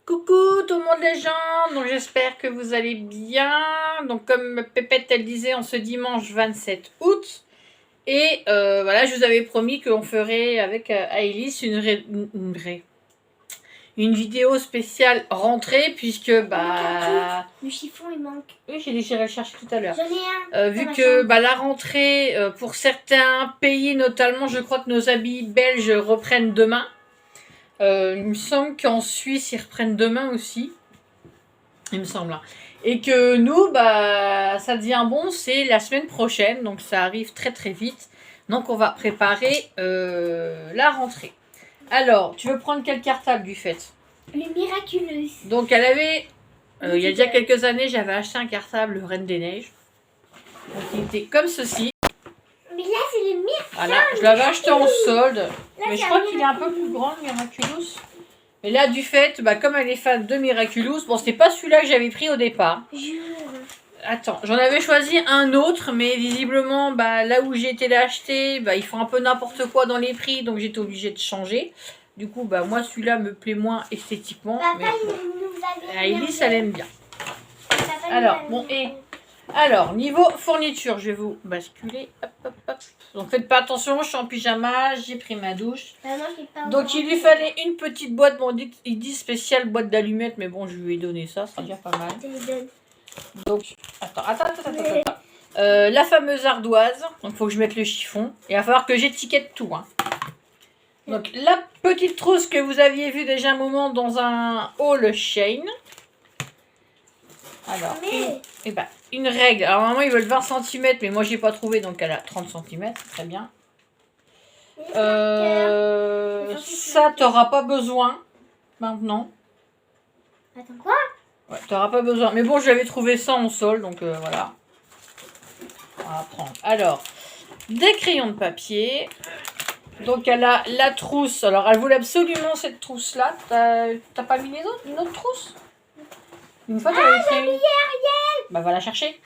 Coucou tout le monde les gens, donc j'espère que vous allez bien. Donc comme Pépette elle disait, en ce dimanche 27 août. Et voilà, je vous avais promis qu'on ferait avec Aïlis une vidéo spéciale rentrée, puisque bah... Le chiffon il manque. Oui, j'ai déjà cherché tout à l'heure. J'en ai un. Vu que bah, la rentrée, pour certains pays notamment, je crois que nos habits belges reprennent demain. Il me semble qu'en Suisse, ils reprennent demain aussi. Il me semble. Hein. Et que nous, bah, ça devient bon, c'est la semaine prochaine. Donc ça arrive très très vite. Donc on va préparer la rentrée. Alors, tu veux prendre quel cartable du fait? Le Miraculous. Donc elle avait... il y a déjà quelques années, j'avais acheté un cartable, le Reine des Neiges. Donc il était comme ceci. Mais là, c'est le Miraculous. Voilà, je l'avais acheté en solde. Là, mais je crois qu'il est un peu plus grand, le Miraculous. Mais là, du fait, bah, comme elle est fan de Miraculous, bon, c'était pas celui-là que j'avais pris au départ. Attends, j'en avais choisi un autre, mais visiblement, bah, là où j'ai été l'acheter, bah, ils font un peu n'importe quoi dans les prix, donc j'étais obligée de changer. Du coup, bah, moi, celui-là me plaît moins esthétiquement. Papa, mais Aïlis, elle aime bien. Alors, bon, et... Alors, niveau fourniture, je vais vous basculer. Hop, hop, hop. Donc, faites pas attention, je suis en pyjama, j'ai pris ma douche. Donc, il lui fallait une petite boîte. Bon, il dit spéciale boîte d'allumettes, mais bon, je lui ai donné ça, c'est déjà pas mal. Donc, attends. La fameuse ardoise. Donc, il faut que je mette le chiffon. Et il va falloir que j'étiquette tout. Hein. Donc, la petite trousse que vous aviez vue déjà un moment dans un haul Shein. Alors, et ben, une règle. Alors, normalement, ils veulent 20 cm, mais moi, j'ai pas trouvé, donc elle a 30 cm. Très bien. Ça, t'auras pas besoin maintenant. Attends, quoi? Ouais, t'auras pas besoin. Mais bon, j'avais trouvé ça en sol, donc voilà. On va prendre. Alors, des crayons de papier. Donc, elle a la trousse. Alors, elle voulait absolument cette trousse-là. T'as pas mis les autres? Une autre trousse? Une fois, t'avais fait une... Bah, va la chercher.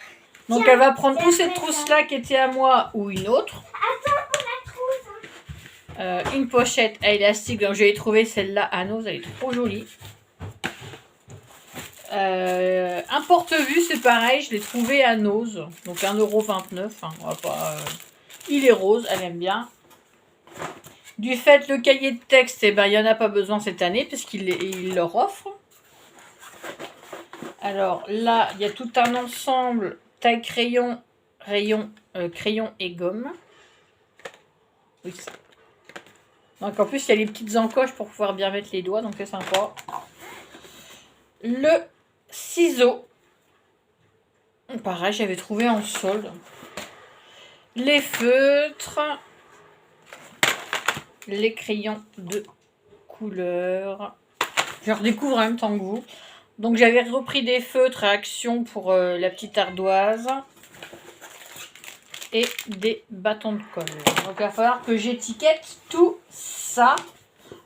Donc, elle va prendre ou cette trousse-là qui était à moi ou une autre. Attends pour la trousse. Une pochette à élastique. Donc, j'ai trouvé celle-là à Nose. Elle est trop jolie. Un porte-vue, c'est pareil. Je l'ai trouvé à Nose. Donc, 1,29 €. Hein, on va pas, il est rose. Elle aime bien. Du fait, le cahier de texte, eh ben, il n'y en a pas besoin cette année puisqu'il leur offre. Alors là, il y a tout un ensemble taille crayon, crayon et gomme. Oui, ça. Donc en plus, il y a les petites encoches pour pouvoir bien mettre les doigts, donc c'est sympa. Le ciseau. Pareil, j'avais trouvé en solde. Les feutres. Les crayons de couleur. Je redécouvre en même temps que vous. Donc j'avais repris des feutres à action pour la petite ardoise. Et des bâtons de colle. Donc il va falloir que j'étiquette tout ça.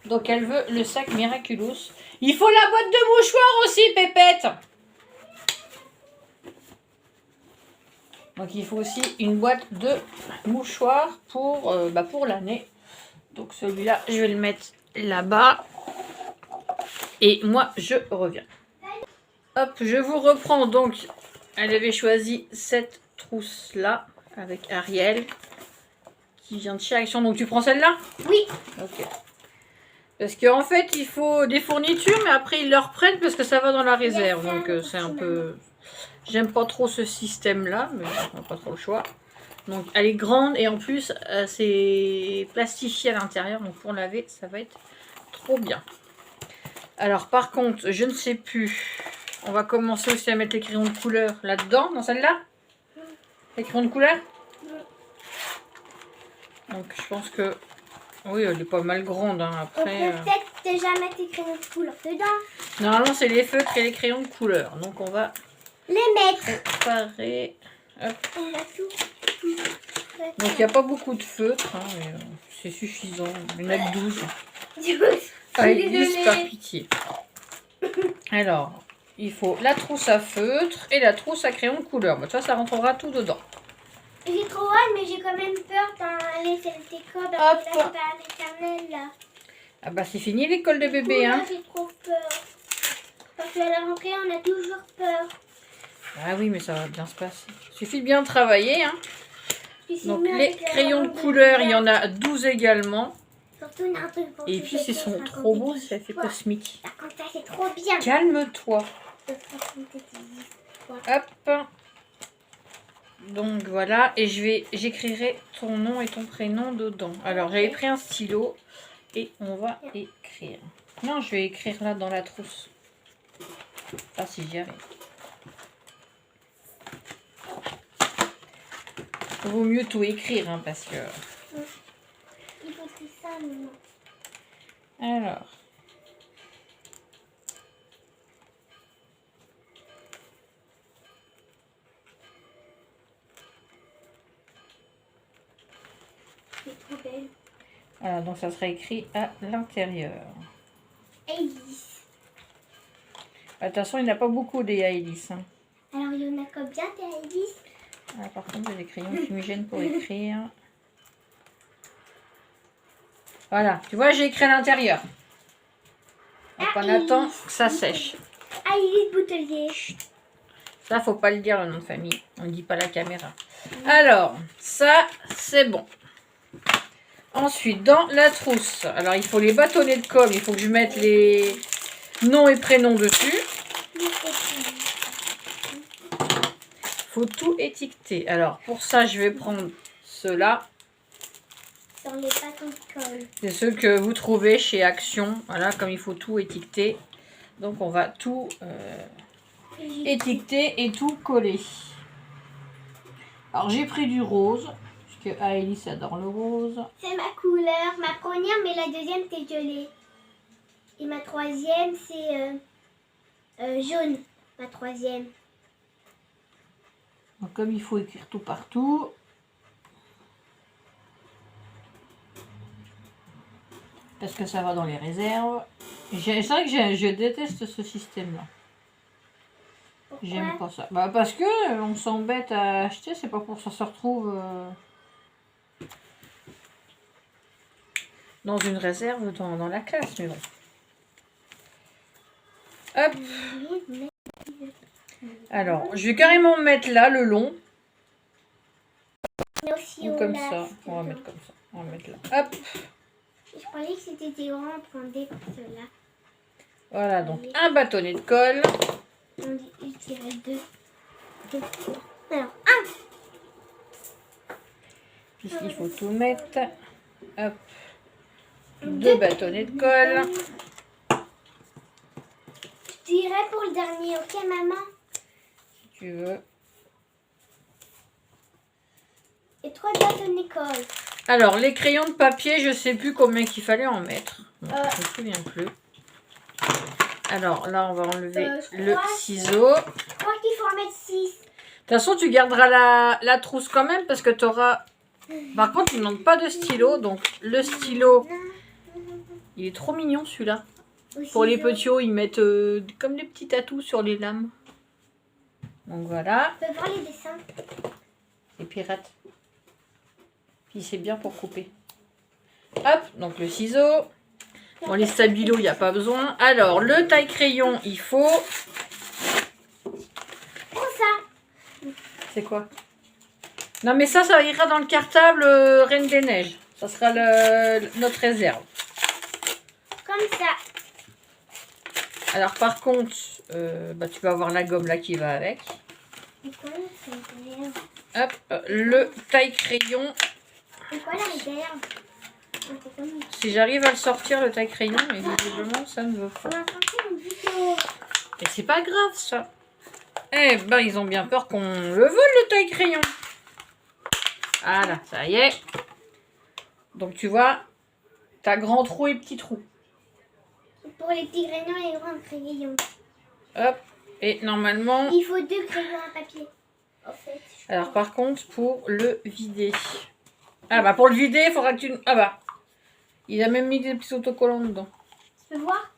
Donc elle veut le sac Miraculous. Il faut la boîte de mouchoirs aussi, Pépette. Donc il faut aussi une boîte de mouchoirs pour l'année. Donc celui-là, je vais le mettre là-bas. Et moi, je reviens. Hop, je vous reprends. Donc, elle avait choisi cette trousse-là avec Ariel qui vient de chez Action. Donc, tu prends celle-là? Oui. Ok. Parce qu'en fait, il faut des fournitures, mais après, ils le reprennent parce que ça va dans la réserve. Donc, c'est un peu... J'aime pas trop ce système-là, mais on n'a pas trop le choix. Donc, elle est grande et en plus, c'est plastifié à l'intérieur. Donc, pour laver, ça va être trop bien. Alors, par contre, je ne sais plus. On va commencer aussi à mettre les crayons de couleur là-dedans, dans celle-là. Les crayons de couleur. Donc, je pense que... Oui, elle est pas mal grande. Hein. Après, on peut peut-être déjà mettre les crayons de couleur dedans. Normalement, c'est les feutres et les crayons de couleur. Donc, on va... Les mettre. Préparer... Hop. On a tout. Donc, il n'y a pas beaucoup de feutres. Hein, mais c'est suffisant. Il y en a que 12. Allez, 10 par pitié. Alors, il faut la trousse à feutre et la trousse à crayon de couleur. Bah, ça rentrera tout dedans. J'ai trop hâte, mais j'ai quand même peur dans les décors dans la maternelle là. Ah bah c'est fini l'école de bébé, hein. J'ai trop peur. Parce qu'à la rentrée, on a toujours peur. Ah oui, mais ça va bien se passer. Il suffit de bien travailler. Hein. Puis Donc mieux les avec la crayons de lampe couleur, il y lumière. en a 12 également. Surtout, on a un truc pour Et se puis jeter, ils sont raconter trop beaux, des ça fait histoires. cosmique. Raconte ça, c'est trop bien. Calme-toi. De raconter des histoires. Hop. Donc voilà, et j'écrirai ton nom et ton prénom dedans. Alors j'avais pris un stylo et on va écrire. Non, je vais écrire là dans la trousse. Ah si j'y arrive. Vaut mieux tout écrire hein, parce que... Il faut que ça, maman. Alors. C'est trop belle. Voilà, donc ça sera écrit à l'intérieur. Alice. Attention, il n'y en a pas beaucoup des Alice. Hein. Alors, il y en a combien des Alice? Ah, par contre, j'ai des crayons qui me gênent pour écrire. Voilà, tu vois, j'ai écrit à l'intérieur. Donc on attend que ça sèche. Alice Boutelier. Ça, faut pas le dire le nom de famille. On ne dit pas la caméra. Alors, ça, c'est bon. Ensuite, dans la trousse. Alors, il faut les bâtonnets de colle. Il faut que je mette les noms et prénoms dessus. Il faut tout étiqueter. Alors, pour ça, je vais prendre ceux-là. Dans les bâtons de colle. C'est ceux que vous trouvez chez Action. Voilà, comme il faut tout étiqueter. Donc, on va tout étiqueter et tout coller. Alors, j'ai pris du rose. Parce que Alice adore le rose. C'est ma couleur. Ma première, mais la deuxième, c'est gelée. Et ma troisième, c'est jaune. Ma troisième. Donc, comme il faut écrire tout partout. Parce que ça va dans les réserves. C'est vrai que je déteste ce système-là. J'aime pas ça. Bah parce que on s'embête à acheter, c'est pas pour ça se retrouve dans une réserve dans la classe, mais bon. Hop. Alors, je vais carrément mettre là le long. Mais aussi Ou au comme last. ça. On va mettre comme ça. On va mettre là. Hop. Je croyais que c'était des grands points pour cela. Voilà, donc un bâtonnet de colle. On dit, je dirais deux. Alors, un. Puisqu'il faut tout mettre. Hop. Deux bâtonnets de colle. Je dirais pour le dernier, ok maman? Si tu veux. Et 3 bâtonnets de colle. Alors, les crayons de papier, je sais plus combien qu'il fallait en mettre. Bon, je me souviens plus. Alors, là, on va enlever le ciseau. Je crois qu'il faut en mettre 6. De toute façon, tu garderas la trousse quand même parce que tu auras... Par contre, il ne manque pas de stylo. Donc, le stylo, il est trop mignon celui-là. Pour les petits hauts, ils mettent comme des petits tatous sur les lames. Donc, voilà. On peut voir les dessins. Les pirates. Puis, c'est bien pour couper. Hop, donc le ciseau. Bon, les stabilos, il n'y a pas besoin. Alors, le taille-crayon, il faut... Prends ça. C'est quoi? Non, mais ça ira dans le cartable Reine des Neiges. Ça sera notre réserve. Comme ça. Alors, par contre, tu vas avoir la gomme là qui va avec. Et quoi la réserve? Hop, le taille-crayon. Et quoi la réserve? Si j'arrive à le sortir, le taille-crayon, mais visiblement, ça ne veut pas. On va faire une vidéo. Et c'est pas grave, ça. Eh ben, ils ont bien peur qu'on le vole, le taille-crayon. Voilà, ça y est. Donc, tu vois, t'as grand trou et petit trou. Pour les petits crayons et les grands crayons. Hop, et normalement... Il faut 2 crayons à papier. En fait, Alors, par contre, pour le vider... Ah bah, pour le vider, il faudra que tu... Ah bah, il a même mis des petits autocollants dedans. tu peux voir?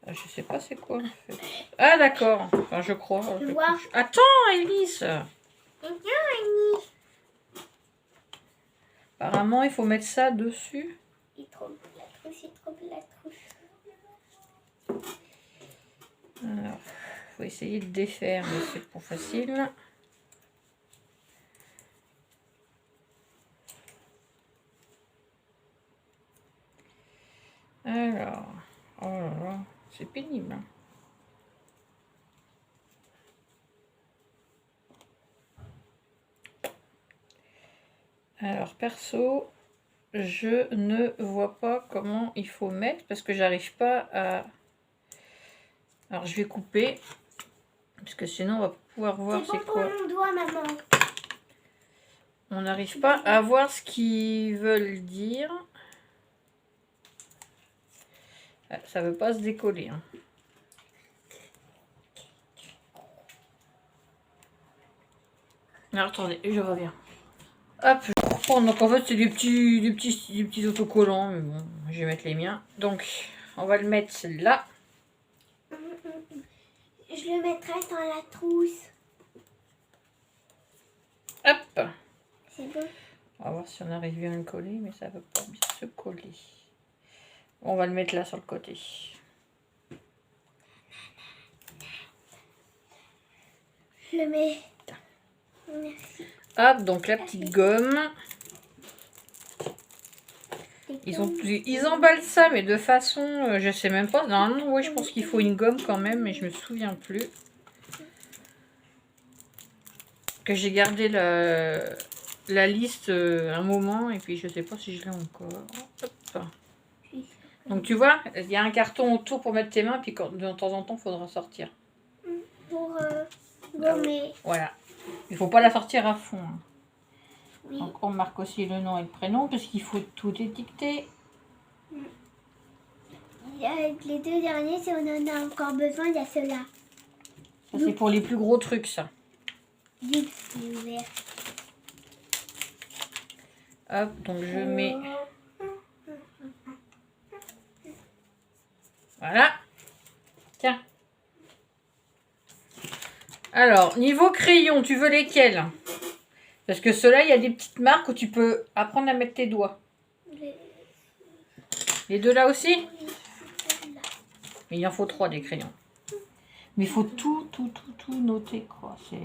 Je sais pas c'est quoi, en fait. Ah, d'accord. Enfin, je crois. Tu vois? Attends, Elise. Apparemment, il faut mettre ça dessus. Il trompe la trousse, il trompe la trousse. faut essayer de défaire, mais c'est pas facile. Alors, oh là là, c'est pénible. Hein. Alors, perso, je ne vois pas comment il faut mettre parce que j'arrive pas à... Alors, je vais couper parce que sinon, on va pouvoir voir c'est bon quoi. pour mon doigt, maman. On n'arrive pas à voir ce qu'ils veulent dire. Ah, ça veut pas se décoller. Hein. Alors, attendez, je reviens. Hop, je reprends. Donc en fait, c'est des petits autocollants. Mais bon, je vais mettre les miens. Donc, on va le mettre là. Je le mettrai dans la trousse. Hop. C'est bon. On va voir si on arrive bien à le coller, mais ça ne veut pas bien se coller. On va le mettre là sur le côté. Je le mets. Merci. Hop, donc la petite gomme. Ils emballent ça, mais de façon, je sais même pas. Normalement, oui, je pense qu'il faut une gomme quand même, mais je me souviens plus. Que j'ai gardé la liste un moment, et puis je sais pas si je l'ai encore. Hop. Donc tu vois, il y a un carton autour pour mettre tes mains, puis de temps en temps, il faudra sortir. Pour gommer. Voilà. Il faut pas la sortir à fond. Hein. Oui. Donc on marque aussi le nom et le prénom, parce qu'il faut tout étiqueter. Les deux derniers, si on en a encore besoin, il y a ceux-là. Ça, c'est pour les plus gros trucs, ça. Vite, c'est ouvert. Hop, donc je mets... Voilà. Tiens. Alors, niveau crayon, tu veux lesquels? Parce que ceux-là, il y a des petites marques où tu peux apprendre à mettre tes doigts. Les deux là aussi? Mais il en faut 3 des crayons. Mais il faut tout noter, quoi. C'est...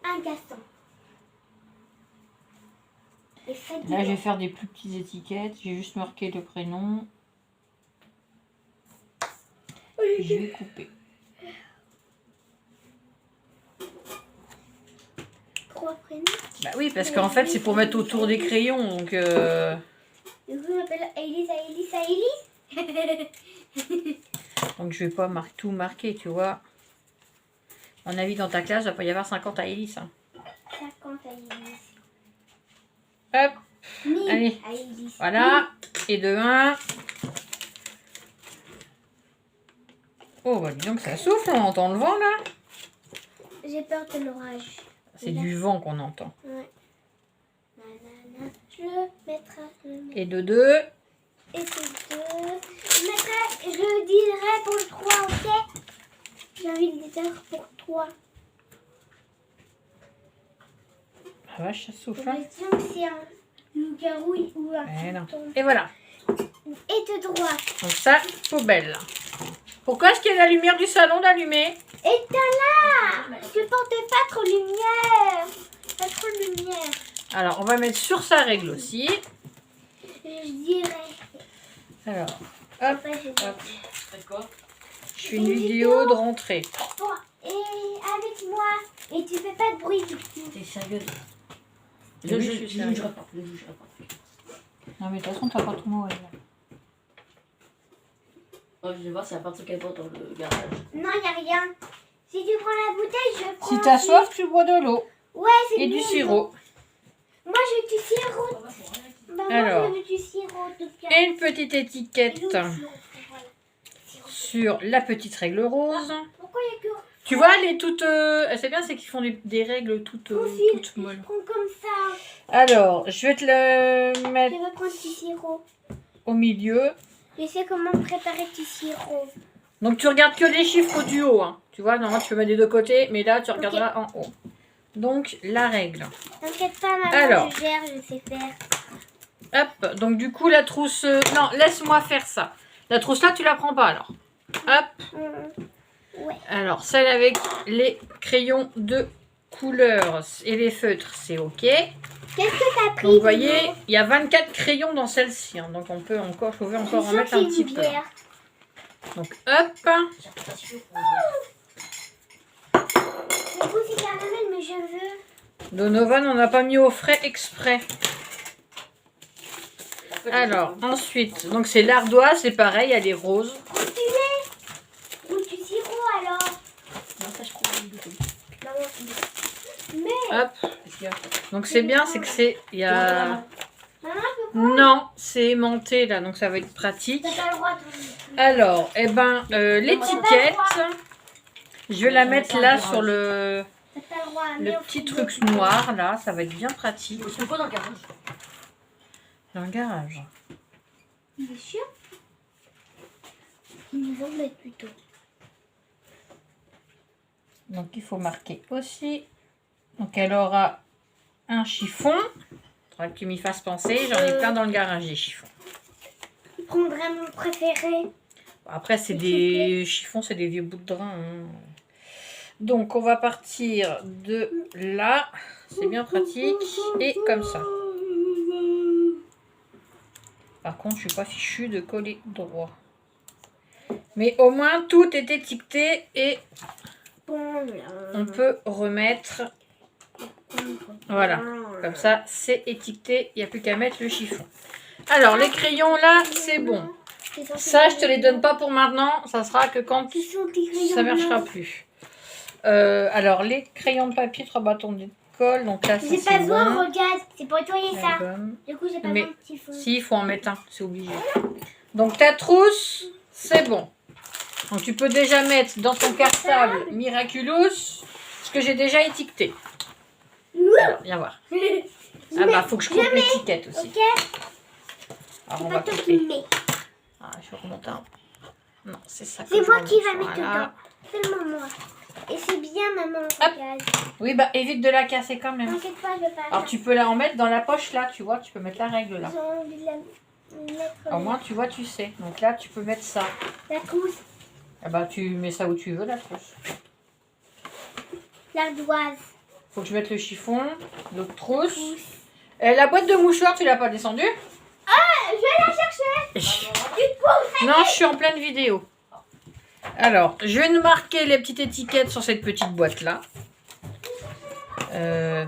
Un garçon. Là, je vais faire des plus petites étiquettes. J'ai juste marqué le prénom. Je vais couper. 3 prénoms. Bah oui, parce qu'en fait, c'est pour mettre autour des crayons. Donc, Du coup, je m'appelle Elisa. donc je vais pas tout marquer, tu vois. À mon avis, dans ta classe, il va pas y avoir 50 à Élise. Hein. 50 à Elise. Hop. 1000 Allez. à Elise. Voilà. Et de 1. Oh, bah dis donc, ça souffle. On entend le vent, là. J'ai peur de l'orage. C'est du vent qu'on entend. Ouais. Nanana. Je le mettrai. Et de 2. Et c'est 2. Je le dirai pour le 3, ok? J'ai envie de le dire pour 3. Ah vache, ça souffle. J'ai Hein. l'impression que c'est un loup-garou ou un Voilà. fantôme. Et voilà. Et de droite. Donc ça, poubelle. Pourquoi est-ce qu'il y a la lumière du salon d'allumer? Éteins-la! Je porte pas trop de lumière. Pas trop de lumière. Alors, on va mettre sur sa règle aussi. Je dirais. Alors, hop, Après, je dirais. hop. Je fais une vidéo de rentrée. Bon, et avec moi. Et tu fais pas de bruit du coup. T'es sérieux? Oui, Je je suis sérieux. jugerai pas. Je jugerai pas. Non, mais de toute façon, t'as pas ton mot. Oh, je vais voir s'il y a pas de truc à boire dans le garage. Non, y a rien. Si tu prends la bouteille, je prends. Si t'as soif, tu bois de l'eau Ouais, c'est et du mieux. sirop. Moi, je veux du sirop. Bah, Alors. moi, je veux du sirop de pierre. Et une petite étiquette Voilà. sur la petite règle rose. Pourquoi il y a que. Tu vois, elle est toute... c'est bien, c'est qu'ils font des règles toutes molles. Je prends comme ça. Alors, je vais te le Je mettre vais prendre du sirop. au milieu. Je sais comment préparer du sirop. Donc, tu regardes que les chiffres du haut. Hein. Tu vois, normalement, tu peux mettre des deux côtés, mais là, tu regarderas en haut. Donc, la règle. T'inquiète pas, maman, Alors. je gère, je sais faire. Hop, donc du coup, la trousse... non, laisse-moi faire ça. La trousse là, tu la prends pas, alors. Hop, Ouais. Alors, celle avec les crayons de couleur et les feutres, c'est OK. Qu'est-ce que t'as pris? Donc, vous voyez, il y a 24 crayons dans celle-ci. Hein, donc, on peut encore, je pouvais encore en mettre un petit peu. Donc, hop. Du coup, c'est caramel, mais je veux. Donovan, on n'a pas mis au frais exprès. Alors, ensuite, donc c'est l'ardoise, c'est pareil, elle est rose. Ou du sirop alors. Non, ça, je prends une bouteille. Mais. Hop. Donc, c'est bien, c'est que c'est. Il y a. Maman, Non, c'est aimanté là, donc ça va être pratique. t'as pas le droit. Alors, eh ben, l'étiquette, je vais la mettre là sur le T'as pas le droit. petit truc noir là, ça va être bien pratique. C'est quoi dans le garage? Dans le garage. Il est sûr. Ils nous en mettent plutôt. Donc il faut marquer aussi. Donc elle aura un chiffon. Il faudra que tu m'y fasses penser. J'en ai plein dans le garage des chiffons. Je prendrai mon préféré. Après c'est des chiffons, c'est des vieux bouts de drap. Hein. Donc on va partir de là. C'est bien pratique. Et comme ça. Par contre, je suis pas fichue de coller droit. Mais au moins, tout est étiqueté et on peut remettre. Voilà. Comme ça, c'est étiqueté. Il n'y a plus qu'à mettre le chiffon. Alors, les crayons là, c'est bon. Ça, je te les donne pas pour maintenant. Ça sera que quand ça ne marchera plus. Alors, les crayons de papier, 3 bâtons de colle. Donc là, J'ai c'est pas besoin, bon. regarde. C'est pour nettoyer ça. Gomme. Du coup, j'ai pas Mais besoin de petit feu. si, il faut en mettre un, c'est obligé. Donc ta trousse, c'est bon. Donc tu peux déjà mettre dans ton cartable Miraculous ce que j'ai déjà étiqueté. Alors, viens voir. Ah bah, faut que je coupe l'étiquette aussi. Ok. Alors, on C'est va pas toi qui couper. mets. Ah, je vais remonter un. Non, c'est ça. que C'est je moi qui va remonte. mettre Voilà. dedans. Seulement moi. Et c'est bien, maman. Regarde. Oui, bah évite de la casser quand même. T'inquiète pas, je vais pas. Alors tu peux la en mettre dans la poche là, tu vois, tu peux mettre la règle là. J'ai envie de la mettre. Au moins tu vois, tu sais. Donc là, tu peux mettre ça. La trousse. Ah bah tu mets ça où tu veux, la trousse. L'ardoise. Faut que je mette le chiffon, l'autre trousse. La boîte de mouchoirs, tu l'as pas descendue? Je vais la chercher. Non, je suis en pleine vidéo. Alors, je vais nous marquer les petites étiquettes sur cette petite boîte-là.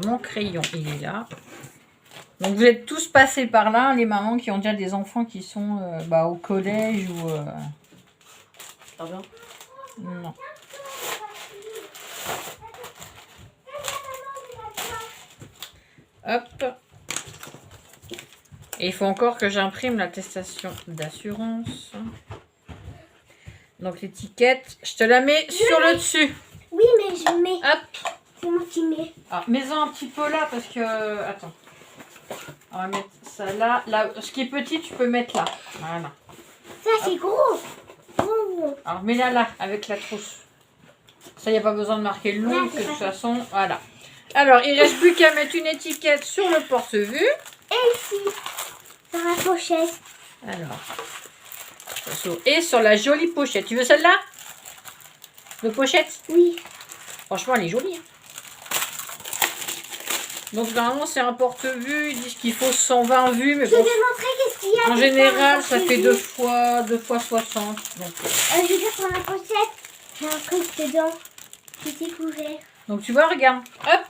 Mon crayon, il est là. Donc, vous êtes tous passés par là, les mamans qui ont déjà des enfants qui sont au collège ou... Ça va bien? Non. Hop. Et il faut encore que j'imprime l'attestation d'assurance. Donc l'étiquette, je te la mets sur le dessus. Oui, mais je mets. Hop. C'est moi qui mets. Ah, mets-en un petit peu là parce que... Attends. On va mettre ça là. Là. Ce qui est petit, tu peux mettre là. Voilà. Ça, c'est gros. Gros. Alors mets-la là avec la trousse. Ça, il n'y a pas besoin de marquer le nom, Ouais, que de c'est toute pas façon, voilà. Alors, il reste plus qu'à mettre une étiquette sur le porte-vue. Et ici, dans la pochette. Alors, et sur la jolie pochette. Tu veux celle-là? De pochette? Oui. Franchement, elle est jolie. Hein. Donc, normalement, c'est un porte-vue. Ils disent qu'il faut 120 vues, mais Je vais bon, montrer qu'est-ce qu'il y a. en dedans, général, ça parce que fait j'ai- 2 fois 60. Donc, Je vais dire sur la pochette. J'ai un truc dedans. J'ai découvert. donc, tu vois, regarde. Hop.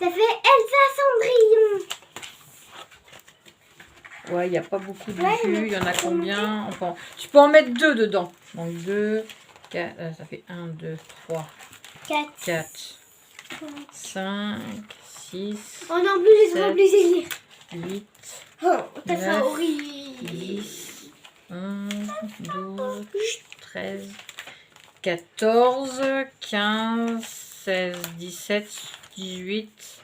Ça fait Elsa Cendrillon. Ouais, il n'y a pas beaucoup de Ouais, vues. mais Il y en a tu peux combien? Tu peux en mettre 2 dedans. Donc 2, 4, ça fait 1, 2, 3, 4. 4, 5, 6, Oh non, plus, j'ai trop obligé de lire. 8, Oh, t'as 9, ça horrible. 10, 11, 12, 13, 14, 15, 16, 17, 18,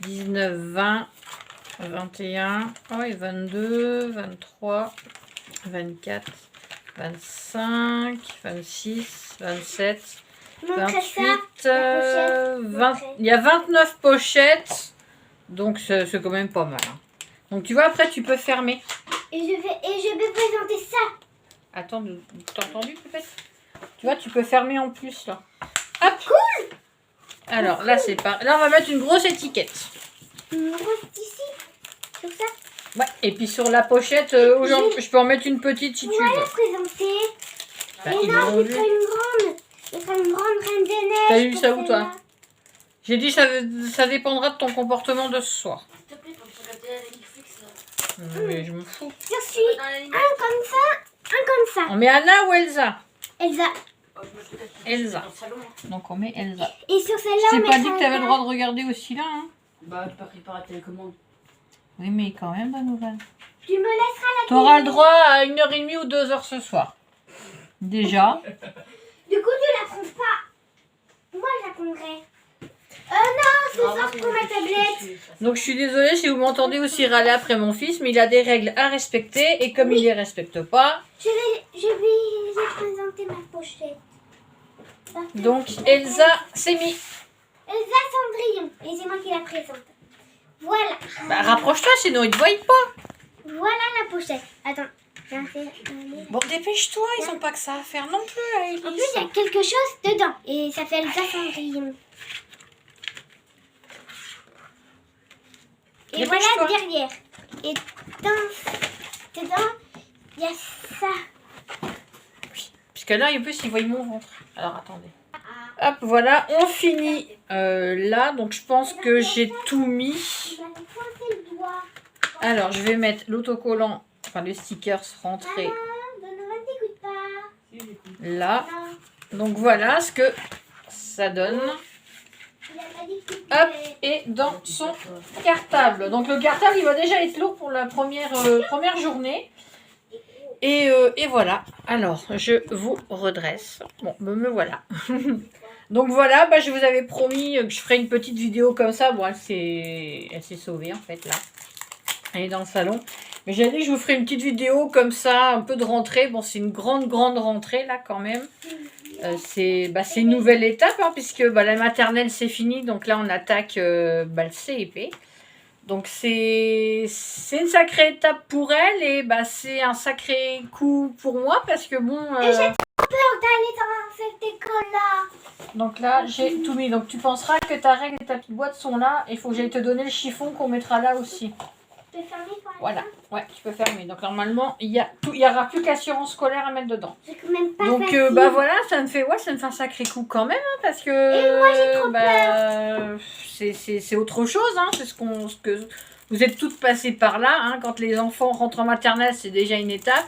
19, 20, 21, oh, et 22, 23, 24, 25, 26, 27, Montrez 28, ça. La pochette. 20, Montrez. il y a 29 pochettes, donc c'est quand même pas mal. Hein. Donc tu vois, après tu peux fermer. Et je vais présenter ça. Attends, t'as entendu peut-être? Tu vois, tu peux fermer en plus, là. Hop. Cool. Alors, là, c'est pas... Là, on va mettre une grosse étiquette. Une grosse ici. Sur ça. Ouais, et puis sur la pochette, je peux en mettre une petite si tu Voilà, veux. présenter. Bah, Mais ils non, l'ont je vu. ferai une grande. Je ferai une grande reine des neiges. T'as eu pour ça où, toi? celle-là. J'ai dit ça dépendra de ton comportement de ce soir. S'il te plaît, pour te regarder la Netflix, là. Mais je m'en fous. Je suis Dans la limite. un comme ça, un comme ça. On met Anna ou Elsa? Elsa. Oh, je me suis peut-être Elsa. dans le salon. hein. Donc on met Elsa. Et sur Je celle-là, t'ai on pas mettra dit que t'avais un le droit de regarder aussi là, hein? Bah, tu peux préparer la télécommande. Oui, mais quand même, la nouvelle. Tu me laisseras la T'auras le droit à 1h30 ou 2h ce soir. Déjà. Du coup, tu la prends pas. Moi, je la prendrai. Non, ce soir, je prends ma tablette. Donc je suis désolée si vous m'entendez aussi râler après mon fils, mais il a des règles à respecter et comme il les respecte pas, Je vais présenter ma pochette. donc Elsa c'est mis. Elsa Cendrillon. Et c'est moi qui la présente. Voilà. Bah rapproche-toi sinon ils te voient pas. Voilà la pochette. Attends. Je vais faire Bon dépêche-toi, ils ont pas que ça à faire non plus à Elise. En plus, il y a quelque chose dedans. Et ça fait Elsa Cendrillon. Et voilà Dépêche-toi. derrière. Et dedans, il y a ça. Puisque là en plus ils voient mon ventre. Alors attendez. Hop voilà, on finit là, donc je pense que j'ai tout mis. Tu vas nous pointer le doigt. Alors je vais mettre l'autocollant, enfin le stickers rentré Maman, Donovan t'écoute pas. là. Non, Donc voilà ce que ça donne. il a pas dit que tu Hop, pouvais. et dans son cartable. Donc le cartable, il va déjà être lourd pour la première journée. Et voilà. Alors, je vous redresse. Bon, me voilà. Donc voilà, bah, je vous avais promis que je ferais une petite vidéo comme ça. Bon, elle s'est sauvée en fait là. Elle est dans le salon. Mais j'ai dit que je vous ferai une petite vidéo comme ça, un peu de rentrée. Bon, c'est une grande rentrée là quand même. C'est une nouvelle étape hein, puisque la maternelle c'est fini. Donc là, on attaque le CEP. Donc c'est une sacrée étape pour elle et c'est un sacré coup pour moi parce que bon... Et j'ai trop peur d'aller dans cette école-là. Donc là, j'ai tout mis. Donc tu penseras que ta règle et ta petite boîte sont là. Il faut que j'aille te donner le chiffon qu'on mettra là aussi. Je peux fermer toi. Voilà. Ouais, tu peux fermer. Donc normalement, il y aura plus qu'assurance scolaire à mettre dedans. J'ai quand même pas Donc facile. voilà, ça me fait un sacré coup quand même hein, parce que Et moi, j'ai trop c'est autre chose hein, c'est ce que vous êtes toutes passées par là hein, quand les enfants rentrent en maternelle, c'est déjà une étape.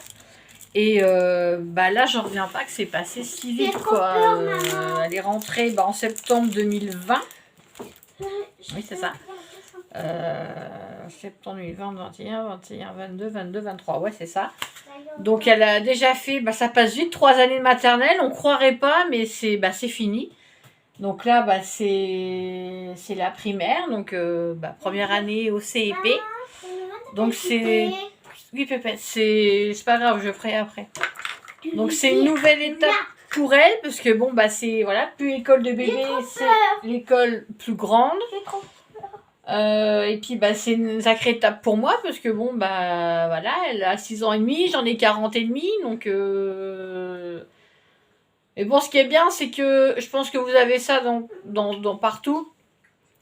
Et là, j'en reviens pas que c'est passé si vite trop quoi. peur, maman. Elle est rentrée en septembre 2020. Oui, c'est ça. Septembre 2020, 21, 22, 23. Ouais, c'est ça. Donc elle a déjà fait, ça passe vite, 3 années de maternelle, on croirait pas, mais c'est fini. Donc là, c'est la primaire, donc première année au CEP. Donc c'est... Oui, Pépette, c'est pas grave, je ferai après. Donc c'est une nouvelle étape pour elle, parce que c'est, plus école de bébé, c'est l'école plus grande. J'ai trop Et puis c'est une sacrée étape pour moi parce que elle a 6 ans et demi, j'en ai 40 et demi donc et bon ce qui est bien c'est que je pense que vous avez ça dans partout,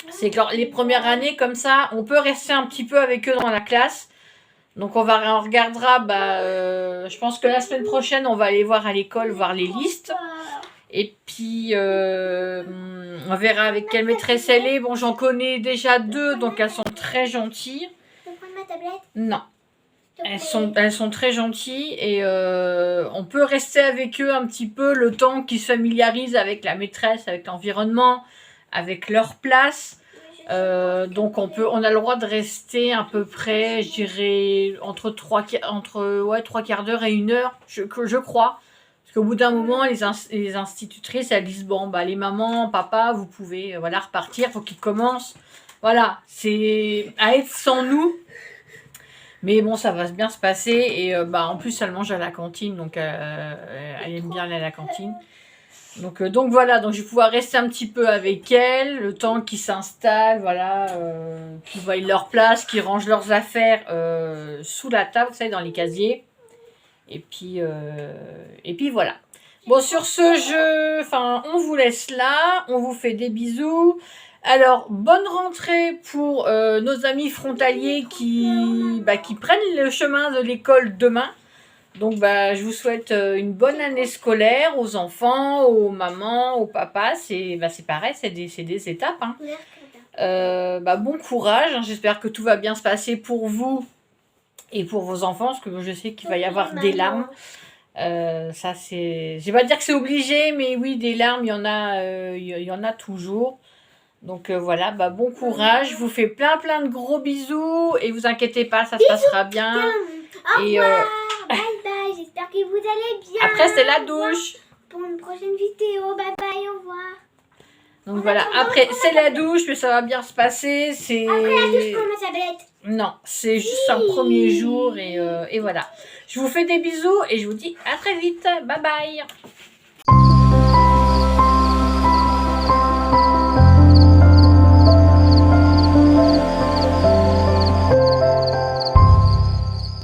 c'est que les premières années comme ça on peut rester un petit peu avec eux dans la classe, donc on regardera je pense que la semaine prochaine on va aller voir à l'école voir les listes. Et puis, on verra avec quelle maîtresse elle est. Bon, j'en connais déjà 2, donc elles sont très gentilles. Je peux prendre ma tablette? Non, S'il te plaît. elles sont très gentilles et on peut rester avec eux un petit peu le temps qu'ils se familiarisent avec la maîtresse, avec l'environnement, avec leur place. Donc on a le droit de rester à peu près, je dirais, entre 3 quarts d'heure et 1 heure, je crois. Parce qu'au bout d'un moment, les institutrices, elles disent, les mamans, papa, vous pouvez repartir, faut qu'ils commencent. Voilà, c'est à être sans nous. Mais bon, ça va bien se passer. Et en plus, elle mange à la cantine, donc elle aime bien aller à la cantine. Donc voilà, donc je vais pouvoir rester un petit peu avec elle, le temps qu'ils s'installent, qu'ils voient leur place, qu'ils rangent leurs affaires sous la table, vous savez, dans les casiers. Et puis voilà. Bon, sur ce jeu, on vous laisse là. On vous fait des bisous. Alors, bonne rentrée pour nos amis frontaliers qui prennent le chemin de l'école demain. Donc, je vous souhaite une bonne année scolaire aux enfants, aux mamans, aux papas. C'est pareil, c'est des étapes. Hein. Bon courage. Hein. J'espère que tout va bien se passer pour vous et pour vos enfants, parce que je sais qu'il va y avoir des larmes. Ça, c'est... Je vais pas dire que c'est obligé, mais oui, des larmes, il y en a toujours. Donc voilà, bon courage. Je vous fais plein de gros bisous. Et vous inquiétez pas, ça se passera bien. Au revoir. Bye bye. J'espère que vous allez bien. Après, c'est la douche. Pour une prochaine vidéo. Bye bye. Au revoir. Donc voilà, après, c'est la douche, mais ça va bien se passer. Après la douche, pour ma tablette. Non, c'est juste un premier jour. Et voilà. Je vous fais des bisous et je vous dis à très vite. Bye bye.